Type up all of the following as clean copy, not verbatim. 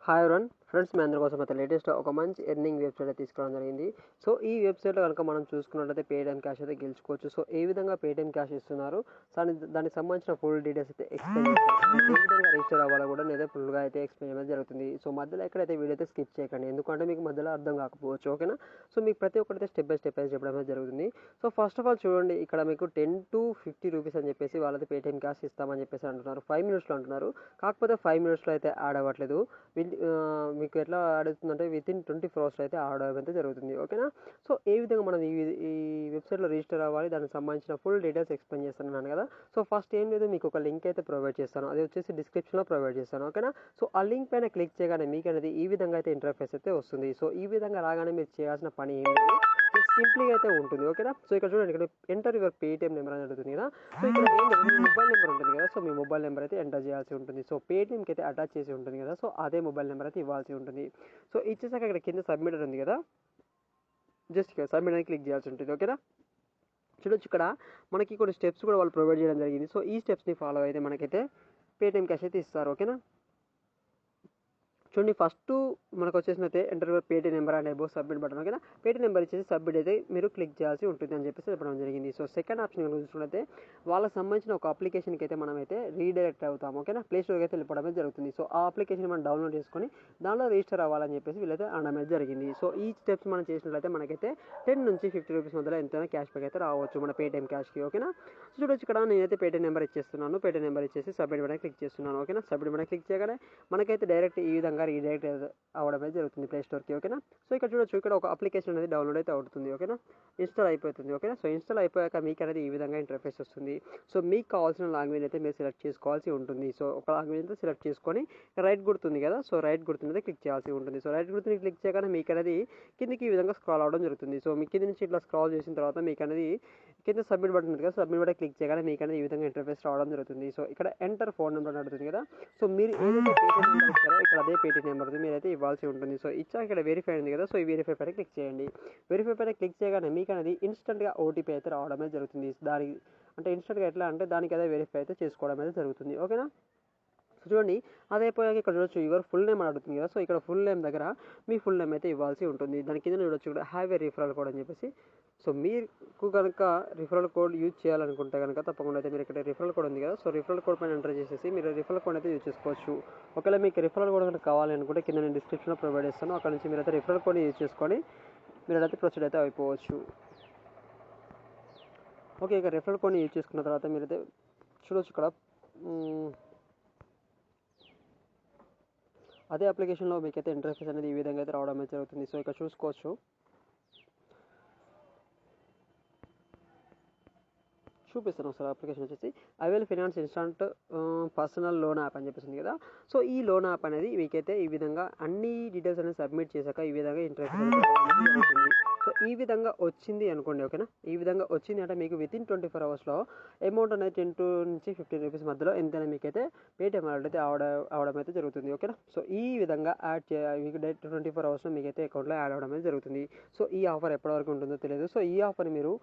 Hi everyone friends, మీ అందరి కోసం అయితే లేటెస్ట్ ఒక మంచి ఎర్నింగ్ వెబ్సైట్ అయితే తీసుకోవడం జరిగింది. సో ఈ వెబ్సైట్లో కనుక మనం చూసుకున్నట్లయితే పేటిఎం క్యాష్ అయితే గెలుచుకోవచ్చు. సో ఏ విధంగా పేటిఎం క్యాష్ ఇస్తున్నారు, దానికి సంబంధించిన ఫుల్ డీటెయిల్స్ అయితే ఎక్స్ప్లెయిన్ చేస్తాను. ఏ విధంగా రిజిస్టర్ అవ్వాలో కూడా నేనైతే ఫుల్గా అయితే ఎక్స్ప్లెయిన్ చేయడం జరుగుతుంది. సో మధ్యలో ఎక్కడైతే వీడియో అయితే స్కిప్ చేయకండి, ఎందుకంటే మీకు మధ్యలో అర్థం కాకపోవచ్చు. ఓకేనా? సో మీకు ప్రతి ఒక్కరైతే స్టెప్ బై స్టెప్ అయితే చెప్పడం అయితే జరుగుతుంది. సో ఫస్ట్ ఆఫ్ ఆల్ చూడండి, ఇక్కడ మీకు 10 to 50 రూపీస్ అని చెప్పేసి వాళ్ళైతే పేటిఎం క్యాష్ ఇస్తామని చెప్పేసి అంటున్నారు. 5 minutesలో అంటున్నారు. కాకపోతే 5 minutesలో అయితే యాడ్ అవ్వట్లేదు. మీకు ఎట్లా యాడ్ అవుతుందంటే వితిన్ 24 hours అయితే యాడ్ అవ్వడం అయితే జరుగుతుంది. ఓకేనా? సో ఏ విధంగా మనం ఈ వెబ్సైట్లో రిజిస్టర్ అవ్వాలి, దానికి సంబంధించిన ఫుల్ డీటెయిల్స్ ఎక్స్ప్లెయిన్ చేస్తున్నాను కదా. సో ఫస్ట్ ఏం లేదు, మీకు ఒక లింక్ అయితే ప్రొవైడ్ చేస్తాను. అది వచ్చేసి డిస్క్రిప్షన్లో ప్రొవైడ్ చేస్తాను. ఓకేనా? సో ఆ లింక్ పైన క్లిక్ చేయగానే మీకు అనేది ఈ విధంగా అయితే ఇంటర్ఫేస్ అయితే వస్తుంది. సో ఈ విధంగా రాగానే మీరు చేయాల్సిన పని ఏం లేదు, సింపుల్గా అయితే ఉంటుంది. ఓకేనా? సో ఇక్కడ చూడండి, ఇక్కడ ఎంటర్ యువర్ పేటిఎం నెంబర్ అని అడుగుతుంది కదా. సో ఇక్కడ ఏం లేదు, మీ మొబైల్ నెంబర్ ఉంటుంది కదా. సో మీ మొబైల్ నెంబర్ అయితే ఎంటర్ చేయాల్సి ఉంటుంది. సో పేటిఎంకి అయితే అటాచ్ చేసి ఉంటుంది కదా. సో అదే మొబైల్ నెంబర్ అయితే ఇవ్వాల్సి ఉంటుంది. సో ఇచ్చేసాక ఇక్కడ కింద సబ్మిట్ ఉంది కదా, జస్ట్ ఇక్కడ సబ్మిట్ అని క్లిక్ చేయాల్సి ఉంటుంది. ఓకేనా? చూడొచ్చు, ఇక్కడ మనకి కొన్ని స్టెప్స్ కూడా వాళ్ళు ప్రొవైడ్ చేయడం జరిగింది. సో ఈ స్టెప్స్ని ఫాలో అయితే మనకైతే పేటిఎం క్యాష్ అయితే ఇస్తారు. ఓకేనా? చూడండి, ఫస్ట్ మనకు వచ్చేసినైతే enter your Paytm number and above submit button. ఓకేనా? పేటిఎం నెంబర్ ఇచ్చేసి సబ్మిట్ అయితే మీరు క్లిక్ చేయాల్సి ఉంటుంది అని చెప్పేసి చెప్పడం జరిగింది. సో సెకండ్ ఆప్షన్ చూసుకున్నట్లయితే వాళ్ళకి సంబంధించిన ఒక అప్లికేషన్కి అయితే మనం అయితే రీడైరెక్ట్ అవుతాం. ఓకేనా? ప్లే స్టోర్కి అయితే వెళ్ళిపోవడం జరుగుతుంది. సో ఆ అప్లికేషన్ మనం డౌన్లోడ్ చేసుకొని దానిలో రిజిస్టర్ అవ్వాలని చెప్పేసి వీళ్ళైతే అనడం జరిగింది. సో ఈ స్టెప్స్ మనం చేసినట్లయితే మనకైతే 10 నుంచి 50 రూపీస్ మధ్యలో ఎంతైనా క్యాష్ బ్యాక్ అయితే రావచ్చు మన పేటిఎం క్యాష్కి. ఓకేనా? చూడొచ్చు, ఇక్కడ నేనైతే పేటిఎం నెంబర్ ఇచ్చేస్తున్నాను. పేటిఎం నెంబర్ ఇచ్చేసి సబ్మిట్ బటన్ క్లిక్ చేస్తున్నాను. ఓకేనా? సబ్మిట్ బటన్ క్లిక్ చేయగానే మనకైతే డైరెక్ట్ ఈ విధంగా రీడైరెక్ట్ అవడం అయితే జరుగుతుంది ప్లే స్టోర్కి. ఓకేనా? సో ఇక్కడ చూడొచ్చు, ఇక్కడ ఒక అప్లికేషన్ అనేది డౌన్లోడ్ అయితే అవుతుంది. ఓకేనా? ఇన్స్టాల్ అయిపోతుంది. ఓకేనా? సో ఇన్స్టాల్ అయిపోయాక మీకు అనేది ఈ విధంగా ఇంటర్ఫేస్ వస్తుంది. సో మీకు కావాల్సిన లాంగ్వేజ్ అయితే మీరు సెలెక్ట్ చేసుకోవాల్సి ఉంటుంది. సో ఒక లాంగ్వేజ్ అయితే సెలెక్ట్ చేసుకొని రైట్ గుర్తుంది కదా, సో రైట్ గుర్తు మీద క్లిక్ చేయాల్సి ఉంటుంది. సో రైట్ గుర్తుని క్లిక్ చేయగానే మీకు అనేది కిందికి ఈ విధంగా స్క్రాల్ అవడం జరుగుతుంది. సో మీ కింది నుంచి ఇట్లా స్క్రాల్ చేసిన తర్వాత మీకు అనేది కింద సబ్మిట్ బటన్ ఉంది కదా, సబ్మిట్ బటన్ క్లిక్ చేయగానే మీకు అనేది ఈ విధంగా ఇంటర్ఫేస్ రావడం జరుగుతుంది. సో ఇక్కడ ఎంటర్ ఫోన్ నెంబర్ అడుగుతుంది కదా. సో మీరు ఏదైతే పేటిఎం నెంబర్ ఇస్తారో ఇక్కడ అదే పేటిఎం నెంబర్ మీరైతే ఇవ్వాల్సి ఉంటుంది. సో ఇచ్చాక ఇక్కడ వెరిఫై ఉంది కదా, సో ఈ వెరిఫై పైన క్లిక్ చేయండి. వెరిఫై పైన క్లిక్ చేయగానే మీకు అనేది ఇన్స్టెంట్గా ఓటీపీ అయితే రావడమే జరుగుతుంది. దానికి అంటే ఇన్స్టెంట్గా ఎట్లా అంటే దానికి అదే వెరిఫై అయితే చేసుకోవడం అయితే జరుగుతుంది. ఓకేనా? చూడండి, అది అయిపోయాక ఇక్కడ చూడొచ్చు యువర్ ఫుల్ నేమ్ అడుగుతుంది కదా. సో ఇక్కడ ఫుల్ నేమ్ దగ్గర మీ ఫుల్ నేమ్ అయితే ఇవ్వాల్సి ఉంటుంది. దాని కింద చూడొచ్చు ఇక్కడ హ్యావ్ ఏ రిఫరల్ కోడ్ అని చెప్పేసి. సో మీకు కనుక రిఫరల్ కోడ్ యూజ్ చేయాలనుకుంటే కనుక తప్పకుండా అయితే మీరు ఇక్కడ రిఫరల్ కోడ్ ఉంది కదా. సో రిఫరల్ కోడ్ పైన ఎంటర్ చేసేసి మీరు రిఫరల్ కోడ్ అయితే యూజ్ చేసుకోవచ్చు. ఒకవేళ మీకు రిఫరల్ కోడ్ కనుక కావాలి అనుకుంటే కింద నేను డిస్క్రిప్షన్లో ప్రొవైడ్ చేస్తాను. అక్కడ నుంచి మీరైతే రిఫరల్ కోడ్ యూజ్ చేసుకొని మీరైతే ప్రొసీడ్ అయితే అయిపోవచ్చు. ఓకే, ఇక రిఫరల్ కోడ్ని యూజ్ చేసుకున్న తర్వాత మీరైతే చూడొచ్చు, ఇక్కడ అదే అప్లికేషన్లో మీకైతే ఇంటర్ఫేస్ అనేది ఈ విధంగా అయితే రావడం అయితే జరుగుతుంది. సో ఇక్కడ చూసుకోవచ్చు, చూపిస్తాను ఒకసారి. అప్లికేషన్ వచ్చేసి avail finance instant personal loan app అని చెప్పేసింది కదా. సో ఈ లోన్ యాప్ అనేది మీకైతే ఈ విధంగా అన్ని డీటెయిల్స్ అనేది సబ్మిట్ చేశాక ఈ విధంగా ఇంటర్ఫేస్ అనేది జరుగుతుంది. సో ఈ విధంగా వచ్చింది అనుకోండి. ఓకేనా? ఈ విధంగా వచ్చింది అంటే మీకు వితిన్ 24 hours అమౌంట్ అనేది 10 నుంచి 15 రూపీస్ మధ్యలో ఎంతైనా మీకైతే పేటిఎం వాలెట్ అయితే అవడం అయితే జరుగుతుంది. ఓకేనా? సో ఈ విధంగా యాడ్ మీకు 24 hours మీకైతే అకౌంట్లో యాడ్ అవడం అయితే జరుగుతుంది. సో ఈ ఆఫర్ ఎప్పటివరకు ఉంటుందో తెలియదు. సో ఈ ఆఫర్ని మీరు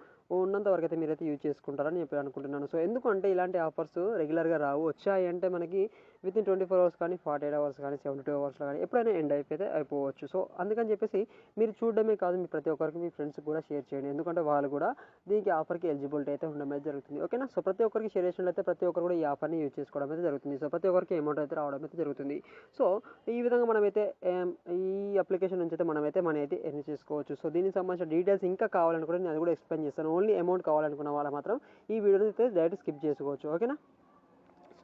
ఉన్నంత వరకు అయితే మీరైతే యూజ్ చేసుకుంటారని చెప్పి అనుకుంటున్నాను. సో ఎందుకంటే ఇలాంటి ఆఫర్స్ రెగ్యులర్గా రావు. వచ్చాయి అంటే మనకి వితిన్ 24 hours కానీ 48 hours కానీ 72 hours కానీ ఎప్పుడైనా ఎండ్ అయిపోవచ్చు. సో అందుకని చెప్పేసి మీరు చూడడమే కాదు, మీ ప్రతి ఒక్కరికి మీ ఫ్రెండ్స్కి కూడా షేర్ చేయండి. ఎందుకంటే వాళ్ళు కూడా దీనికి ఆఫర్కి ఎలిజిబిలిటీ అయితే ఉండడం అయితే జరుగుతుంది. ఓకేనా? సో ప్రతి ఒక్కరికి షేర్ చేసినట్లయితే ప్రతి ఒక్కరు కూడా ఈ ఆఫర్ని యూజ్ చేసుకోవడం అయితే జరుగుతుంది. సో ప్రతి ఒక్కరికి అమౌంట్ అయితే రావడం అయితే జరుగుతుంది. సో ఈ విధంగా మనమైతే ఈ అప్లికేషన్ నుంచి అయితే మనమైతే మనీ అయితే ఎర్న్ చేసుకోవచ్చు. సో దీనికి సంబంధించిన డీటెయిల్స్ ఇంకా కావాలనుకుంటే నేను అది కూడా ఎక్స్ప్లెయిన్ చేస్తాను. ఓన్లీ అమౌంట్ కావాలనుకున్న వాళ్ళు మాత్రం ఈ వీడియోని అయితే డైరెక్ట్ స్కిప్ చేసుకోవచ్చు. ఓకేనా?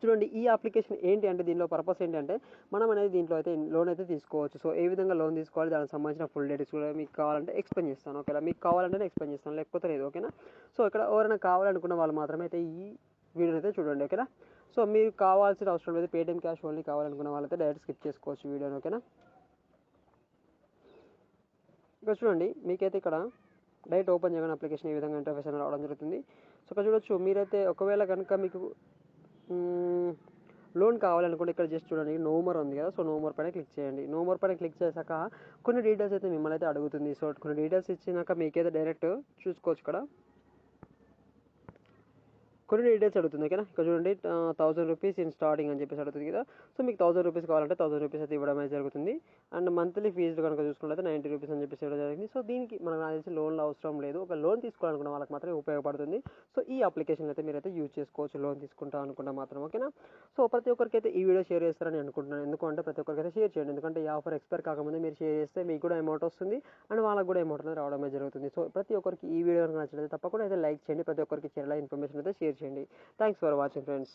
చూడండి, ఈ అప్లికేషన్ ఏంటి అంటే దీనిలో పర్పస్ ఏంటంటే మనం అనేది దీంట్లో అయితే లోన్ అయితే తీసుకోవచ్చు. సో ఏ విధంగా లోన్ తీసుకోవాలి, దానికి సంబంధించిన ఫుల్ డీటెయిల్స్ కూడా మీకు కావాలంటే ఎక్స్ప్లెయిన్ చేస్తాను. ఓకేనా? మీకు కావాలంటే ఎక్స్ప్లెయిన్ చేస్తాను, లేకపోతే లేదు. ఓకేనా? సో ఇక్కడ ఎవరైనా కావాలనుకున్న వాళ్ళు మాత్రమే అయితే ఈ వీడియోని అయితే చూడండి. ఓకేనా? సో మీరు కావాల్సిన అవసరం లేదు, పేటిఎం క్యాష్ ఓన్లీ కావాలనుకున్న వాళ్ళైతే డైరెక్ట్ స్కిప్ చేసుకోవచ్చు వీడియోని. ఓకేనా? ఇక్కడ చూడండి, మీకైతే ఇక్కడ డైరెక్ట్ ఓపెన్ చేయగానే అప్లికేషన్ ఈ విధంగా ఇంటర్ఫేస్ అనేది రావడం జరుగుతుంది. సో ఇక్కడ చూడొచ్చు, మీరైతే ఒకవేళ కనుక మీకు లోన్ కావాలనుకుంటే ఇక్కడ జస్ట్ చూడండి, నో మోర్ ఉంది కదా. సో నో మోర్ పైన క్లిక్ చేయండి. నో మోర్ పైన క్లిక్ చేశాక కొన్ని డీటెయిల్స్ అయితే మిమ్మల్ని అయితే అడుగుతుంది. సో కొన్ని డీటెయిల్స్ ఇచ్చినాక మీకైతే డైరెక్ట్ చూసుకోవచ్చు. ఇక్కడ కొన్ని డీటెయిల్స్ అడుగుతుంది ఓకేనా. ఇక్కడ చూడండి 1000 రూపీస్ ఇన్ స్టార్టింగ్ అని చెప్పేసి అడుగుతుంది కదా. సో మీకు 1000 రూపీస్ కావాలంటే 1000 రూపీస్ అయితే ఇవ్వడం అయితే జరుగుతుంది. అండ్ మంత్లీ ఫీజు కనుక చూసుకున్నట్లయితే 90 రూపీస్ అని చెప్పేసి ఇవ్వడం జరిగింది. సో దీనికి మనకు నాకు తెలిసి లోన్లు అవసరం లేదు. ఒక లోన్ తీసుకోవాలనుకున్న వాళ్ళకి మాత్రమే ఉపయోగపడుతుంది. సో ఈ అప్లికేషన్ అయితే మీరైతే యూజ్ చేసుకోవచ్చు లోన్ తీసుకుంటా అనుకుంటా మాత్రం ఓకేనా. సో ప్రతి ఒక్కరికైతే ఈ వీడియో షేర్ చేస్తారని అనుకుంటున్నాను. ఎందుకంటే ప్రతి ఒక్కరికైతే షేర్ చేయండి. ఎందుకంటే ఈ ఆఫర్ ఎక్స్పైర్ కాకముందే మీరు షేర్ చేస్తే మీకు కూడా అమౌంట్ వస్తుంది అండ్ వాళ్ళకి కూడా అమౌంట్ అనేది రావడమే జరుగుతుంది. సో ప్రతి ఒక్కరికి ఈ వీడియో కనుక నచ్చినట్లయితే తప్పకుండా అయితే లైక్ చేయండి. ప్రతి ఒక్కరికి చేరేలా ఇన్ఫర్మేషన్ అయితే షేర్ చేయండి. Thanks for watching friends.